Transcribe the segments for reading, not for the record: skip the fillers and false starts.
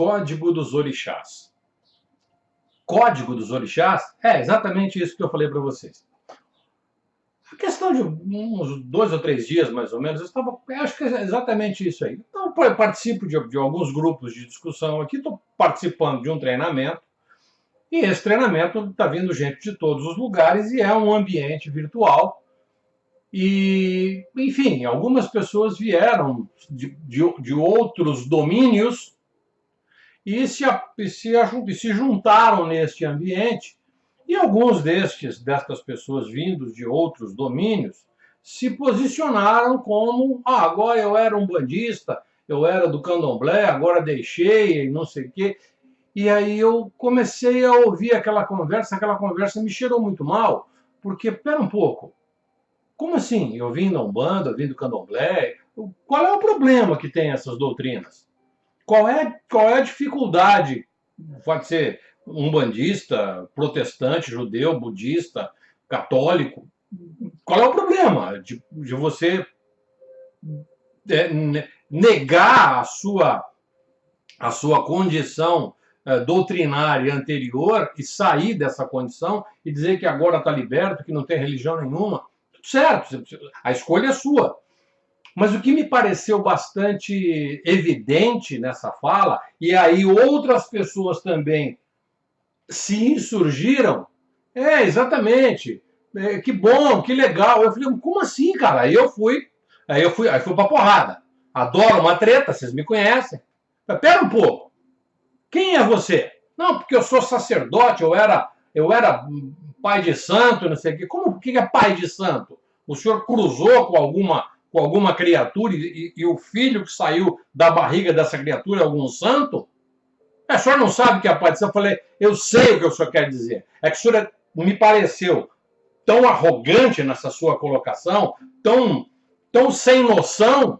Código dos Orixás. Código dos Orixás é exatamente isso que eu falei para vocês. A questão de uns 2 ou 3 dias, mais ou menos, eu acho que é exatamente isso aí. Então, eu participo de alguns grupos de discussão aqui, estou participando de um treinamento, e esse treinamento está vindo gente de todos os lugares e é um ambiente virtual. E, enfim, algumas pessoas vieram de outros domínios e se juntaram neste ambiente. E alguns destas pessoas vindos de outros domínios se posicionaram como: agora eu era um bandista, eu era do candomblé, agora deixei, não sei o quê. E aí eu comecei a ouvir aquela conversa me cheirou muito mal, porque, pera um pouco, como assim? Eu vim da Umbanda, eu vim do candomblé, qual é o problema que tem essas doutrinas? Qual é a dificuldade? Pode ser umbandista, protestante, judeu, budista, católico. Qual é o problema de você negar a sua condição doutrinária anterior e sair dessa condição e dizer que agora está liberto, que não tem religião nenhuma? Tudo certo, a escolha é sua. Mas o que me pareceu bastante evidente nessa fala, e aí outras pessoas também se insurgiram, exatamente, que bom, que legal. Eu falei, como assim, cara? Aí fui pra porrada. Adoro uma treta, vocês me conhecem. Mas pera um pouco, quem é você? Não, porque eu sou sacerdote, eu era pai de santo, não sei o quê. Como que é pai de santo? O senhor cruzou com alguma criatura e o filho que saiu da barriga dessa criatura é algum santo? O senhor não sabe o que é pai de santo? Eu falei, eu sei o que o senhor quer dizer. É que o senhor me pareceu tão arrogante nessa sua colocação, tão sem noção,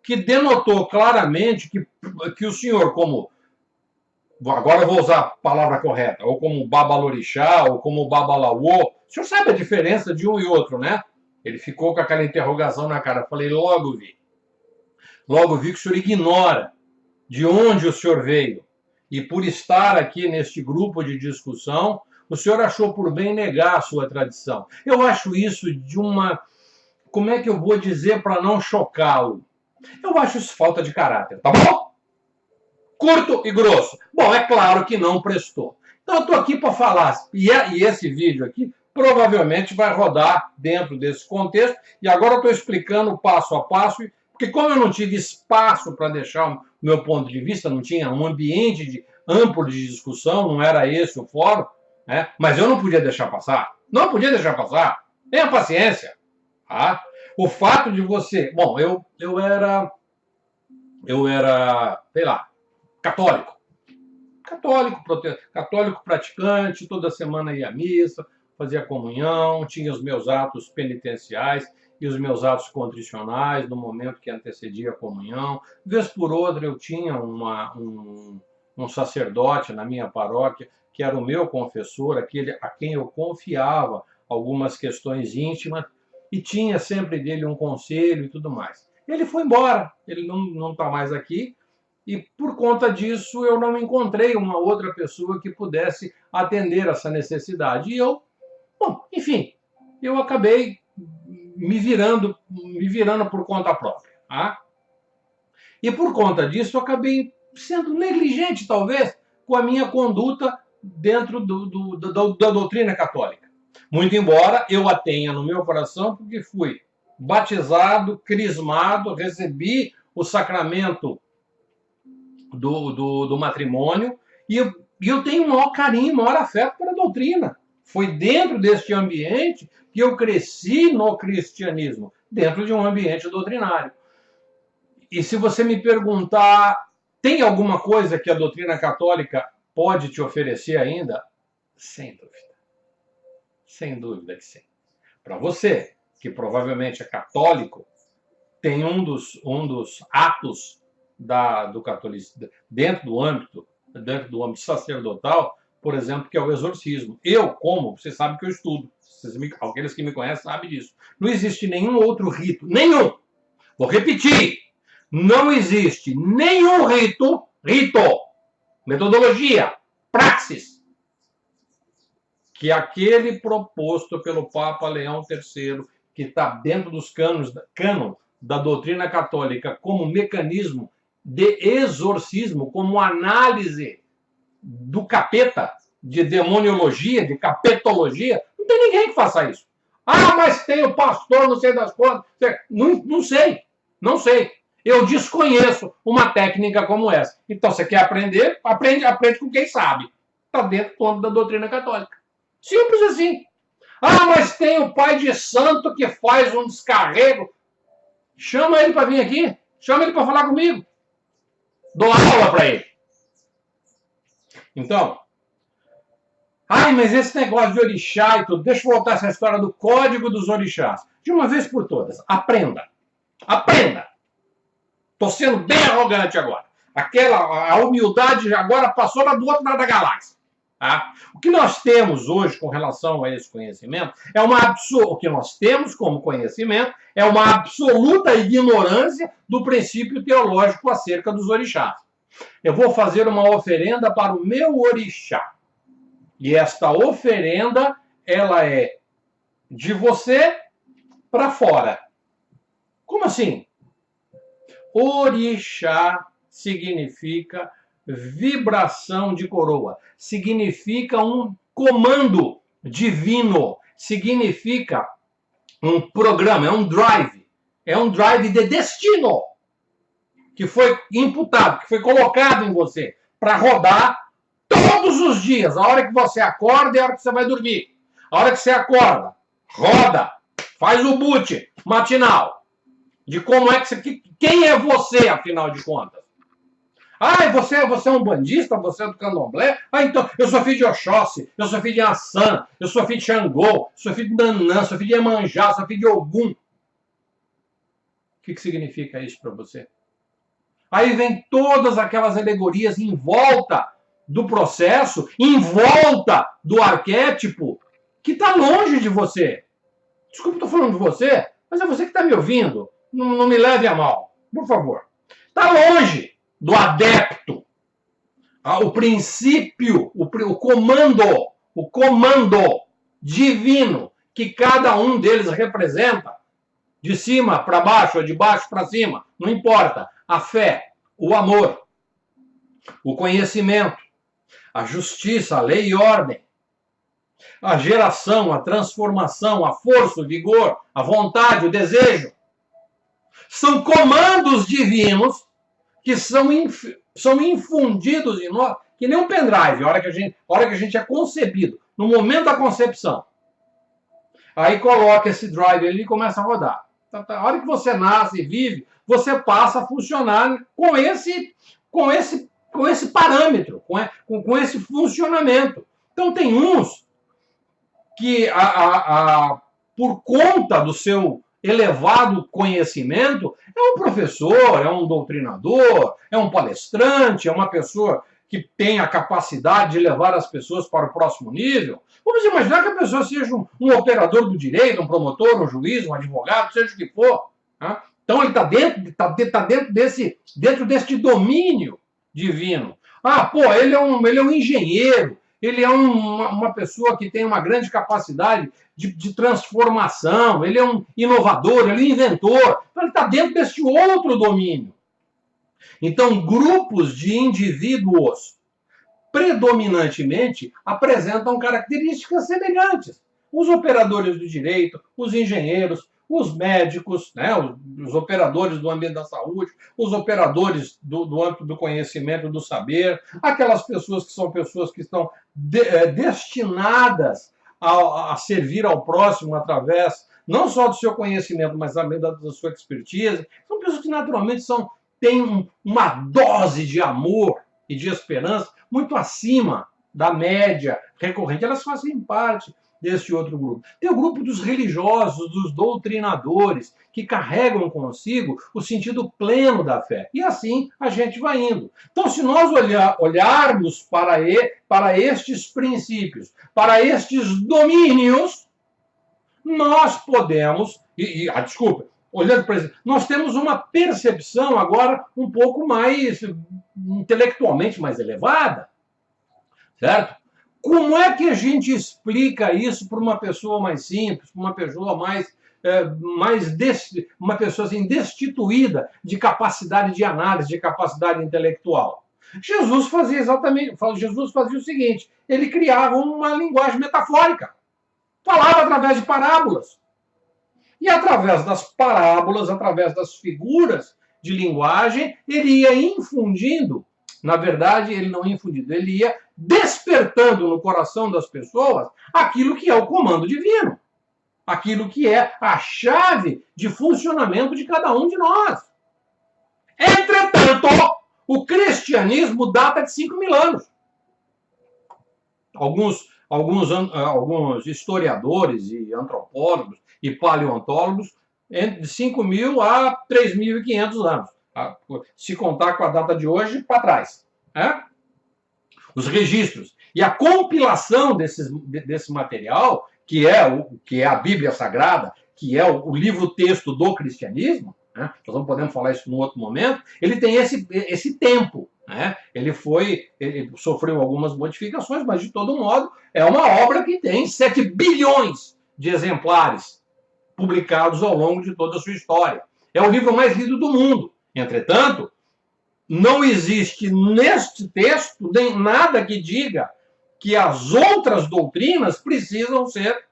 que denotou claramente que o senhor, como... Agora eu vou usar a palavra correta, ou como babalorixá, ou como babalawô. O senhor sabe a diferença de um e outro, né? Ele ficou com aquela interrogação na cara. Eu falei, logo vi que o senhor ignora de onde o senhor veio. E por estar aqui neste grupo de discussão, o senhor achou por bem negar a sua tradição. Eu acho isso de uma... Como é que eu vou dizer para não chocá-lo? Eu acho isso falta de caráter, tá bom? Curto e grosso. Bom, é claro que não prestou. Então eu estou aqui para falar. E esse vídeo aqui provavelmente vai rodar dentro desse contexto. E agora eu estou explicando passo a passo, porque como eu não tive espaço para deixar o meu ponto de vista, não tinha um ambiente amplo de discussão, não era esse o fórum, né? Mas eu não podia deixar passar. Não podia deixar passar. Tenha paciência. Tá? O fato de você... Bom, eu era, sei lá, católico, praticante, toda semana ia à missa, fazia comunhão, tinha os meus atos penitenciais e os meus atos contricionais no momento que antecedia a comunhão. Vez por outra eu tinha um sacerdote na minha paróquia, que era o meu confessor, aquele a quem eu confiava algumas questões íntimas, e tinha sempre dele um conselho e tudo mais. Ele foi embora, ele não está mais aqui, e por conta disso eu não encontrei uma outra pessoa que pudesse atender essa necessidade. E eu, bom, enfim, eu acabei me virando por conta própria. Tá? E por conta disso eu acabei sendo negligente, talvez, com a minha conduta dentro da doutrina católica. Muito embora eu a tenha no meu coração, porque fui batizado, crismado, recebi o sacramento do matrimônio, e eu tenho o maior carinho, o maior afeto pela doutrina. Foi dentro deste ambiente que eu cresci no cristianismo, dentro de um ambiente doutrinário. E se você me perguntar, tem alguma coisa que a doutrina católica pode te oferecer ainda? Sem dúvida. Sem dúvida que sim. Para você, que provavelmente é católico, tem um dos atos do catolicismo, dentro do âmbito sacerdotal, por exemplo, que é o exorcismo. Você sabe que eu estudo, aqueles que me conhecem sabem disso. Não existe nenhum outro rito, nenhum. Vou repetir, não existe nenhum rito metodologia, praxis, que aquele proposto pelo Papa Leão III, que está dentro dos cânon da doutrina católica como mecanismo de exorcismo, como análise do capeta, de demoniologia, de capetologia, não tem ninguém que faça isso. Ah, mas tem o pastor, não sei das quantas. Não sei, não sei. Eu desconheço uma técnica como essa. Então, você quer aprender? Aprende com quem sabe. Está dentro da doutrina católica. Simples assim. Ah, mas tem o pai de santo que faz um descarrego. Chama ele para vir aqui. Chama ele para falar comigo. Dou aula para ele. Então, ai, mas esse negócio de orixá e tudo, deixa eu voltar essa história do código dos orixás. De uma vez por todas, aprenda. Aprenda. Estou sendo bem arrogante agora. A humildade agora passou lá do outro lado da galáxia. Tá? O que nós temos hoje com relação a esse conhecimento o que nós temos como conhecimento é uma absoluta ignorância do princípio teológico acerca dos orixás. Eu vou fazer uma oferenda para o meu orixá. E esta oferenda, ela é de você para fora. Como assim? Orixá significa vibração de coroa. Significa um comando divino. Significa um programa, é um drive. É um drive de destino que foi imputado, que foi colocado em você para rodar todos os dias, a hora que você acorda e a hora que você vai dormir. A hora que você acorda, roda, faz o boot matinal de como é que você... Quem é você, afinal de contas? Ah, você é um bandista, você é do candomblé? Ah, então, eu sou filho de Oxóssi, eu sou filho de Assã, eu sou filho de Xangô, sou filho de Nanã, sou filho de Iemanjá, sou filho de Ogum. O que significa isso para você? Aí vem todas aquelas alegorias em volta do processo, em volta do arquétipo, que está longe de você. Desculpa, estou falando de você, mas é você que está me ouvindo. Não me leve a mal, por favor. Está longe do adepto. O princípio, o comando divino que cada um deles representa, de cima para baixo ou de baixo para cima, não importa. A fé, o amor, o conhecimento, a justiça, a lei e ordem, a geração, a transformação, a força, o vigor, a vontade, o desejo. São comandos divinos que são infundidos em nós, que nem um pendrive, a hora que a gente é concebido, no momento da concepção. Aí coloca esse drive ali e começa a rodar. A hora que você nasce e vive, você passa a funcionar com esse parâmetro, com esse funcionamento. Então tem uns que, por conta do seu elevado conhecimento, é um professor, é um doutrinador, é um palestrante, é uma pessoa que tem a capacidade de levar as pessoas para o próximo nível. Vamos imaginar que a pessoa seja um operador do direito, um promotor, um juiz, um advogado, seja o que for. Tá? Então ele está dentro desse domínio divino. Ah, pô, ele é um engenheiro, ele é uma pessoa que tem uma grande capacidade de transformação, ele é um inovador, ele é um inventor. Então ele está dentro desse outro domínio. Então, grupos de indivíduos predominantemente apresentam características semelhantes. Os operadores do direito, os engenheiros, os médicos, né, os operadores do ambiente da saúde, os operadores do âmbito do conhecimento, do saber, aquelas pessoas que são pessoas que estão destinadas a servir ao próximo através não só do seu conhecimento, mas também da sua expertise. São pessoas que naturalmente têm uma dose de amor e de esperança muito acima da média recorrente. Elas fazem parte desse outro grupo. Tem o grupo dos religiosos, dos doutrinadores, que carregam consigo o sentido pleno da fé. E assim a gente vai indo. Então, se nós olharmos para estes princípios, para estes domínios, nós podemos... Desculpa, olhando para isso, nós temos uma percepção agora um pouco mais intelectualmente mais elevada, certo? Como é que a gente explica isso para uma pessoa mais simples, para uma pessoa uma pessoa assim, destituída de capacidade de análise, de capacidade intelectual? Jesus fazia o seguinte: ele criava uma linguagem metafórica, falava através de parábolas. E através das parábolas, através das figuras de linguagem, ele ia infundindo, na verdade, ele não infundindo, ele ia despertando no coração das pessoas aquilo que é o comando divino, aquilo que é a chave de funcionamento de cada um de nós. Entretanto, o cristianismo data de 5.000 anos. Alguns historiadores e antropólogos e paleontólogos de 5.000 a 3.500 anos. Se contar com a data de hoje, para trás. Né? Os registros. E a compilação desse material, que é a Bíblia Sagrada, que é o livro-texto do cristianismo, né? Nós não podemos falar isso num outro momento, ele tem esse tempo. Né? Ele sofreu algumas modificações, mas de todo modo é uma obra que tem 7 bilhões de exemplares publicados ao longo de toda a sua história. É o livro mais lido do mundo. Entretanto, não existe neste texto nem nada que diga que as outras doutrinas precisam ser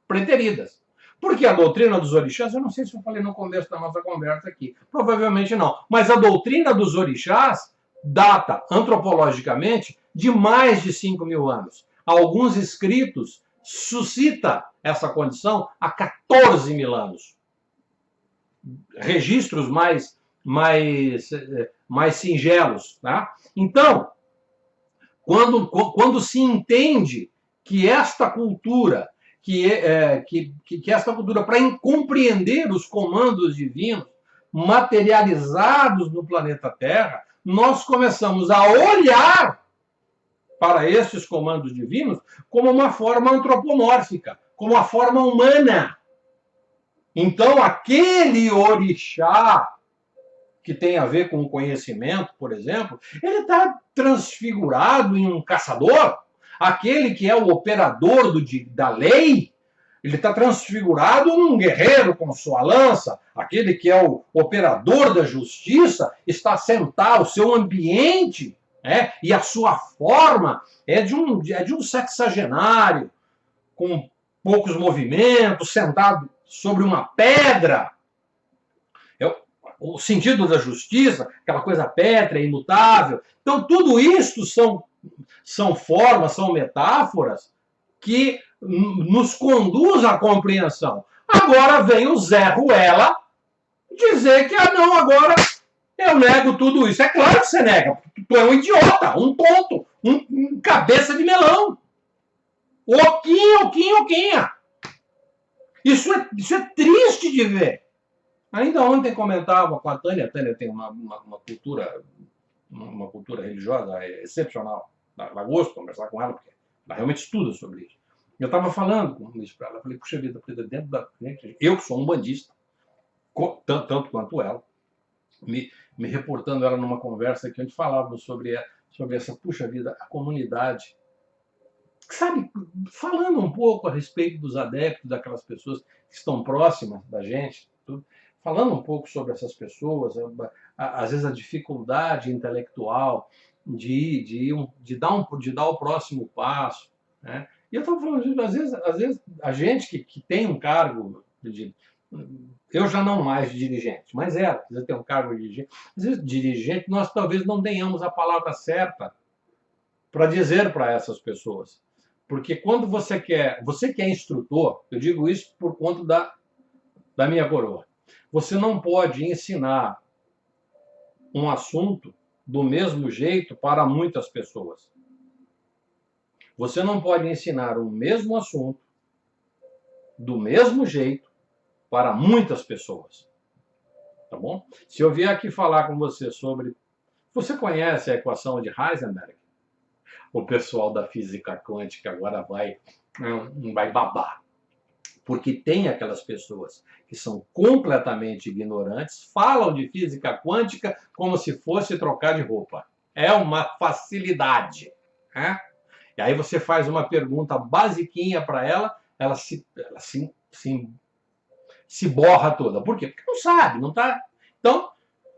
preteridas. Porque a doutrina dos orixás, eu não sei se eu falei no começo da nossa conversa aqui, provavelmente não, mas a doutrina dos orixás data, antropologicamente, de mais de 5.000 anos. Alguns escritos suscita essa condição há 14.000 anos. Registros mais singelos. Tá? Então, quando se entende que esta cultura, que esta cultura, para compreender os comandos divinos materializados no planeta Terra, nós começamos a olhar para esses comandos divinos como uma forma antropomórfica, como uma forma humana. Então, aquele orixá que tem a ver com o conhecimento, por exemplo, ele está transfigurado em um caçador. Aquele que é o operador da lei, ele está transfigurado num guerreiro com sua lança. Aquele que é o operador da justiça está sentado, o seu ambiente e a sua forma é de um sexagenário, com poucos movimentos, sentado sobre uma pedra. O sentido da justiça, aquela coisa pétrea, imutável. Então, tudo isso são formas, são metáforas que nos conduz à compreensão. Agora vem o Zé Ruela dizer que, não, agora eu nego tudo isso. É claro que você nega. Tu é um idiota, um tonto, um cabeça de melão. Oquinha. Isso é triste de ver. Ainda ontem comentava com a Tânia tem uma cultura religiosa excepcional. Dá gosto conversar com ela, porque ela realmente estuda sobre isso. Eu estava falando com isso para ela, eu falei, puxa vida, dentro da... Eu que sou um bandista, tanto quanto ela, me reportando ela numa conversa que a gente falava sobre essa, puxa vida, a comunidade. Sabe, falando um pouco a respeito dos adeptos, daquelas pessoas que estão próximas da gente, tudo, falando um pouco sobre essas pessoas, às vezes a dificuldade intelectual de dar o próximo passo. Né? E eu estava falando, às vezes a gente que tem um cargo eu já não mais de dirigente, mas às vezes tem um cargo de dirigente, às vezes dirigente, nós talvez não tenhamos a palavra certa para dizer para essas pessoas. Porque quando você que é instrutor, eu digo isso por conta da minha coroa, você não pode ensinar um assunto do mesmo jeito para muitas pessoas. Você não pode ensinar o mesmo assunto do mesmo jeito para muitas pessoas. Tá bom? Se eu vier aqui falar com você sobre... Você conhece a equação de Heisenberg? O pessoal da física quântica agora vai babar. Porque tem aquelas pessoas que são completamente ignorantes, falam de física quântica como se fosse trocar de roupa. É uma facilidade, né? E aí você faz uma pergunta basiquinha para ela, ela se borra toda. Por quê? Porque não sabe, não tá. Então,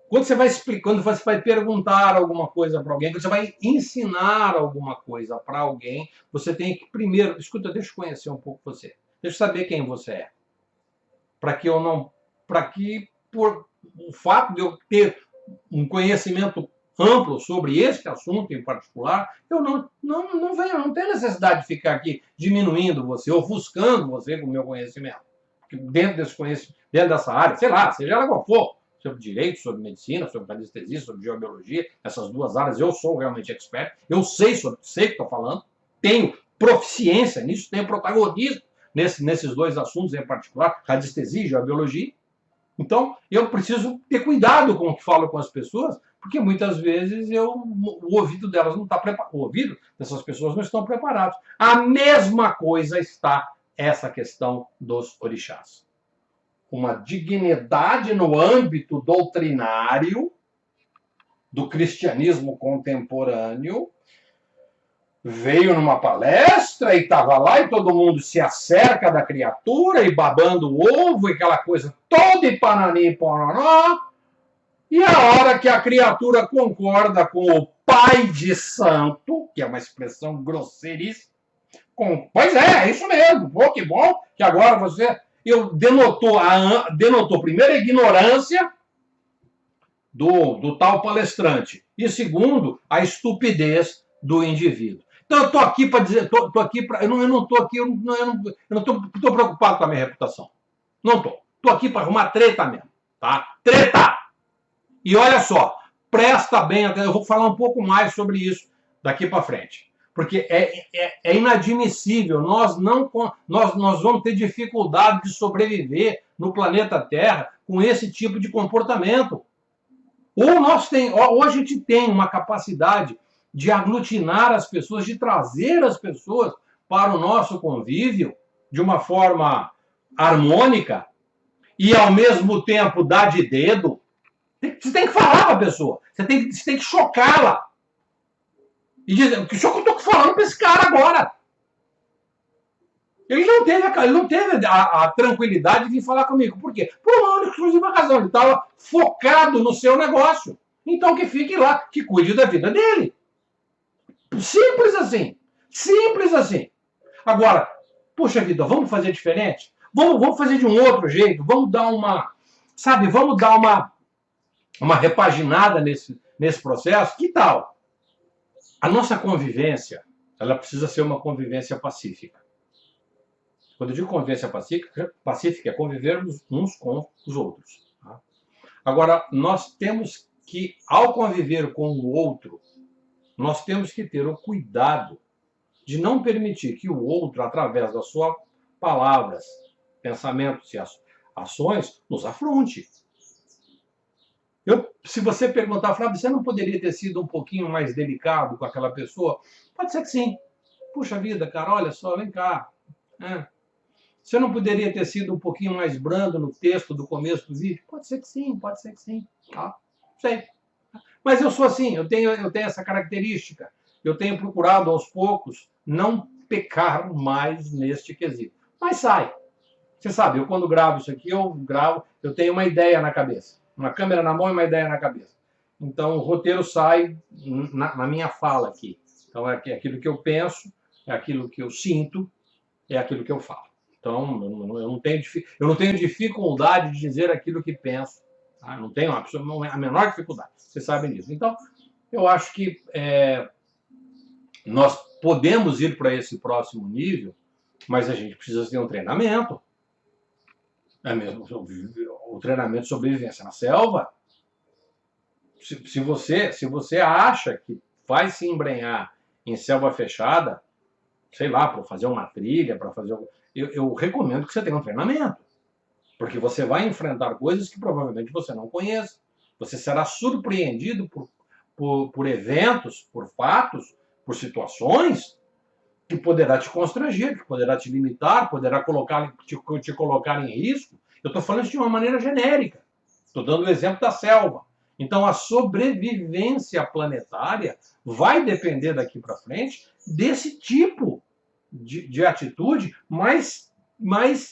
quando você vai explicar, quando você vai perguntar alguma coisa para alguém, quando você vai ensinar alguma coisa para alguém, você tem que primeiro, escuta, deixa eu conhecer um pouco você. Deixa eu saber quem você é. Para que eu não, para que por o fato de eu ter um conhecimento amplo sobre este assunto em particular, eu não tenho necessidade de ficar aqui diminuindo você, ofuscando você com o meu conhecimento. Porque dentro desse conhecimento, dentro dessa área, sei lá, seja ela qual for, sobre direito, sobre medicina, sobre anestesia, sobre geobiologia, essas duas áreas, eu sou realmente expert, eu sei o que estou falando, tenho proficiência nisso, tenho protagonismo nesses dois assuntos em particular, radiestesia e geobiologia. Então, eu preciso ter cuidado com o que falo com as pessoas, porque muitas vezes o ouvido delas não está preparado, o ouvido dessas pessoas não estão preparados. A mesma coisa está essa questão dos orixás. Uma dignidade no âmbito doutrinário do cristianismo contemporâneo, veio numa palestra e estava lá e todo mundo se acerca da criatura e babando o ovo e aquela coisa toda e panani e pororó. E a hora que a criatura concorda com o pai de santo, que é uma expressão grosseiríssima, pois é isso mesmo, pô, que bom que agora você... denotou primeiro a ignorância do tal palestrante e segundo, a estupidez do indivíduo. Então eu estou aqui para dizer, eu não estou preocupado com a minha reputação. Não estou. Estou aqui para arrumar treta mesmo, tá? Treta! E olha só, presta bem atenção, eu vou falar um pouco mais sobre isso daqui para frente. Porque é inadmissível, nós vamos ter dificuldade de sobreviver no planeta Terra com esse tipo de comportamento. Ou a gente tem uma capacidade de aglutinar as pessoas, de trazer as pessoas para o nosso convívio de uma forma harmônica e, ao mesmo tempo, dar de dedo. Você tem que falar para a pessoa, você tem que chocá-la. E dizer, que só que eu estou falando para esse cara agora. Ele não teve a tranquilidade de vir falar comigo. Por quê? Por uma única exclusiva razão. Ele estava focado no seu negócio. Então que fique lá, que cuide da vida dele. Simples assim. Simples assim. Agora, poxa vida, vamos fazer diferente? Vamos fazer de um outro jeito? Vamos dar uma repaginada nesse processo? Que tal? A nossa convivência, ela precisa ser uma convivência pacífica. Quando eu digo convivência pacífica é convivermos uns com os outros. Tá? Agora, nós temos que, ao conviver com o outro, nós temos que ter o cuidado de não permitir que o outro, através das suas palavras, pensamentos e ações, nos afronte. Se você perguntar, Flávio, você não poderia ter sido um pouquinho mais delicado com aquela pessoa? Pode ser que sim. Puxa vida, cara, olha só, vem cá. Você não poderia ter sido um pouquinho mais brando no texto do começo do vídeo? Pode ser que sim, pode ser que sim. Tá? Sei. Mas eu sou assim, eu tenho essa característica. Eu tenho procurado, aos poucos, não pecar mais neste quesito. Mas sai. Você sabe, eu quando gravo isso aqui, eu tenho uma ideia na cabeça. Uma câmera na mão e uma ideia na cabeça. Então, o roteiro sai na minha fala aqui. Então, é aquilo que eu penso, é aquilo que eu sinto, é aquilo que eu falo. Então, eu não tenho dificuldade de dizer aquilo que penso. Tá? Não tenho a menor dificuldade. Vocês sabem disso. Então, eu acho que nós podemos ir para esse próximo nível, mas a gente precisa ter um treinamento. É mesmo o treinamento de sobrevivência na selva. Se você acha que vai se embrenhar em selva fechada, sei lá, para fazer uma trilha, para fazer... Eu recomendo que você tenha um treinamento. Porque você vai enfrentar coisas que provavelmente você não conhece. Você será surpreendido por eventos, por fatos, por situações que poderá te constranger, que poderá te limitar, poderá te colocar em risco. Eu estou falando isso de uma maneira genérica. Estou dando o exemplo da selva. Então, a sobrevivência planetária vai depender daqui para frente desse tipo de atitude mais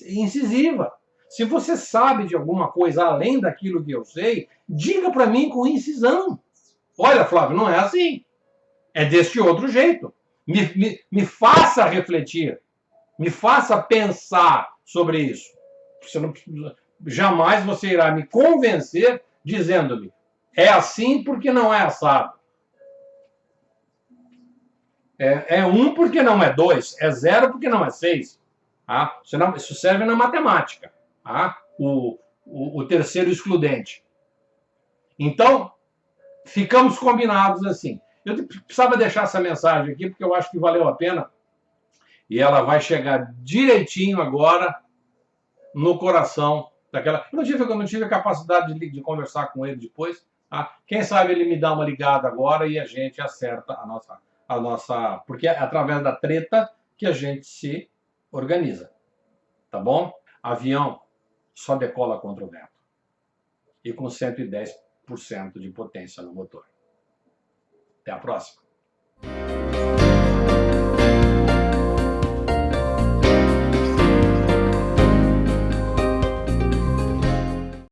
incisiva. Se você sabe de alguma coisa além daquilo que eu sei, diga para mim com incisão. Olha, Flávio, não é assim. É deste outro jeito. Me faça refletir. Me faça pensar sobre isso. Jamais você irá me convencer dizendo-me é assim porque não é assado. É 1 porque não é 2. É 0 porque não é 6. Tá? Isso serve na matemática. Tá? O terceiro excludente. Então, ficamos combinados assim. Eu precisava deixar essa mensagem aqui porque eu acho que valeu a pena. E ela vai chegar direitinho agora no coração daquela. Eu não tive a capacidade de conversar com ele depois. Tá? Quem sabe ele me dá uma ligada agora e a gente acerta a nossa. Porque é através da treta que a gente se organiza. Tá bom? Avião só decola contra o vento. E com 110% de potência no motor. Até a próxima.